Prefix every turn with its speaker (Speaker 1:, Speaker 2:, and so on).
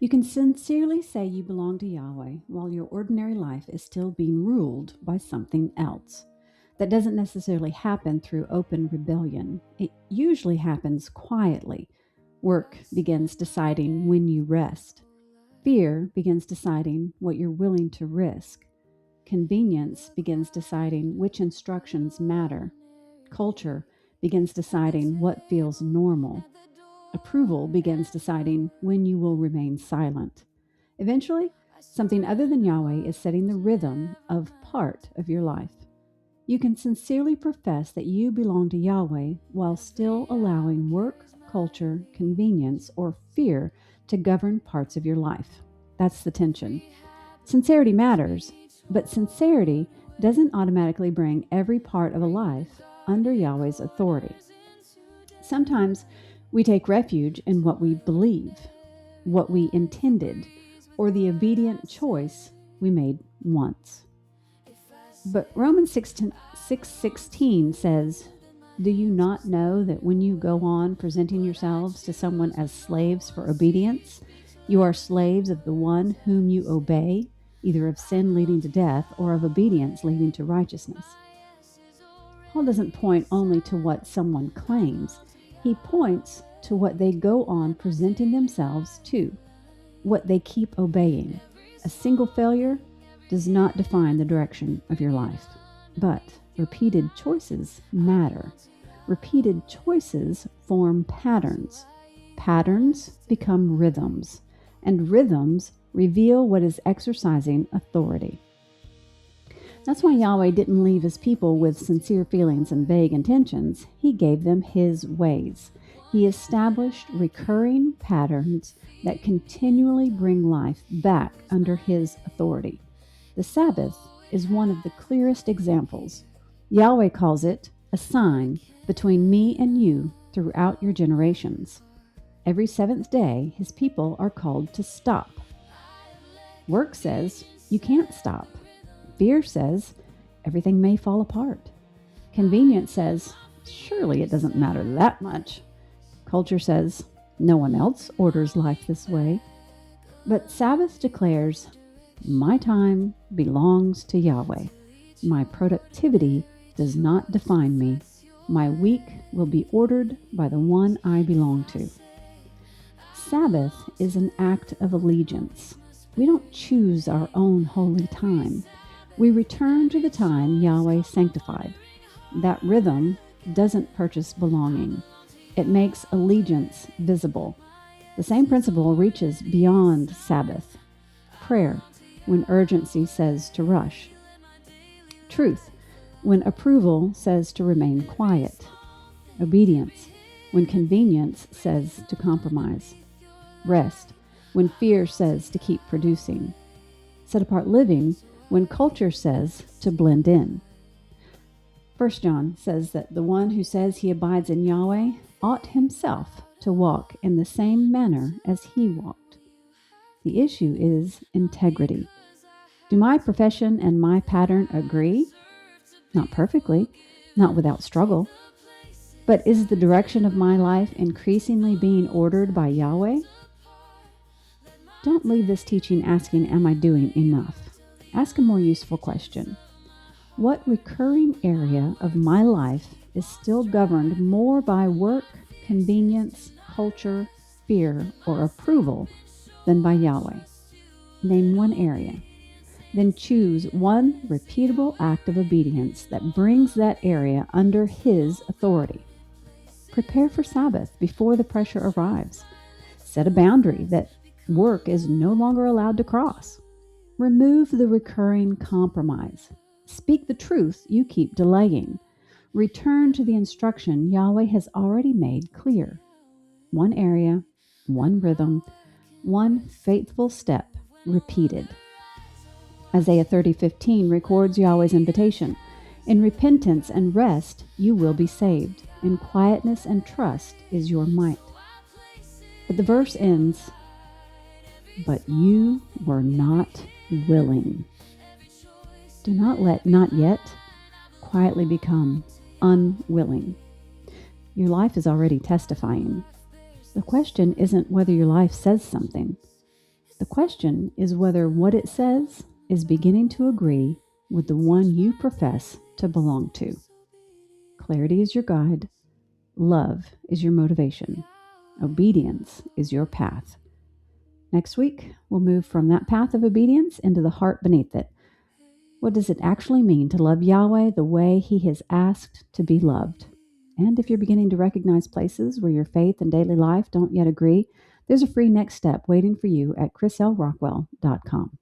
Speaker 1: You can sincerely say you belong to Yahweh while your ordinary life is still being ruled by something else. That doesn't necessarily happen through open rebellion. It usually happens quietly. Work begins deciding when you rest. Fear begins deciding what you're willing to risk. Convenience begins deciding which instructions matter. Culture begins deciding what feels normal. Approval begins deciding when you will remain silent. Eventually, something other than Yahweh is setting the rhythm of part of your life. You can sincerely profess that you belong to Yahweh while still allowing work, culture, convenience, or fear to govern parts of your life. That's the tension. Sincerity matters, but sincerity doesn't automatically bring every part of a life under Yahweh's authority. Sometimes we take refuge in what we believe, what we intended, or the obedient choice we made once. But Romans 6:16 says, "Do you not know that when you go on presenting yourselves to someone as slaves for obedience, you are slaves of the one whom you obey, either of sin leading to death or of obedience leading to righteousness?" Paul doesn't point only to what someone claims. He points to what they go on presenting themselves to, what they keep obeying. A single failure does not define the direction of your life, but repeated choices matter. Repeated choices form patterns. Patterns become rhythms, and rhythms reveal what is exercising authority. That's why Yahweh didn't leave his people with sincere feelings and vague intentions. He gave them his ways. He established recurring patterns that continually bring life back under his authority. The Sabbath is one of the clearest examples. Yahweh calls it a sign between me and you throughout your generations. Every seventh day, his people are called to stop. Work says you can't stop. Fear says everything may fall apart. Convenience says surely it doesn't matter that much. Culture says no one else orders life this way. But Sabbath declares, my time belongs to Yahweh. My productivity does not define me. My week will be ordered by the one I belong to. Sabbath is an act of allegiance. We don't choose our own holy time. We return to the time Yahweh sanctified. That rhythm doesn't purchase belonging. It makes allegiance visible. The same principle reaches beyond Sabbath. Prayer, when urgency says to rush. Truth, when approval says to remain quiet. Obedience, when convenience says to compromise. Rest, when fear says to keep producing. Set-apart living, when culture says to blend in. 1 John says that the one who says he abides in Yahweh ought himself to walk in the same manner as he walked. The issue is integrity. Do my profession and my pattern agree? Not perfectly, not without struggle. But is the direction of my life increasingly being ordered by Yahweh? Don't leave this teaching asking, am I doing enough? Ask a more useful question. What recurring area of my life is still governed more by work, convenience, culture, fear, or approval than by Yahweh? Name one area. Then choose one repeatable act of obedience that brings that area under his authority. Prepare for Sabbath before the pressure arrives. Set a boundary that work is no longer allowed to cross. Remove the recurring compromise. Speak the truth you keep delaying. Return to the instruction Yahweh has already made clear. One area, one rhythm, one faithful step repeated. Isaiah 30:15 records Yahweh's invitation. In repentance and rest you will be saved. In quietness and trust is your might. But the verse ends, but you were not willing. Do not let not yet quietly become unwilling. Your life is already testifying. The question isn't whether your life says something. The question is whether what it says is beginning to agree with the one you profess to belong to. Clarity is your guide. Love is your motivation. Obedience is your path. Next week, we'll move from that path of obedience into the heart beneath it. What does it actually mean to love Yahweh the way He has asked to be loved? And if you're beginning to recognize places where your faith and daily life don't yet agree, there's a free next step waiting for you at chrislrockwell.com.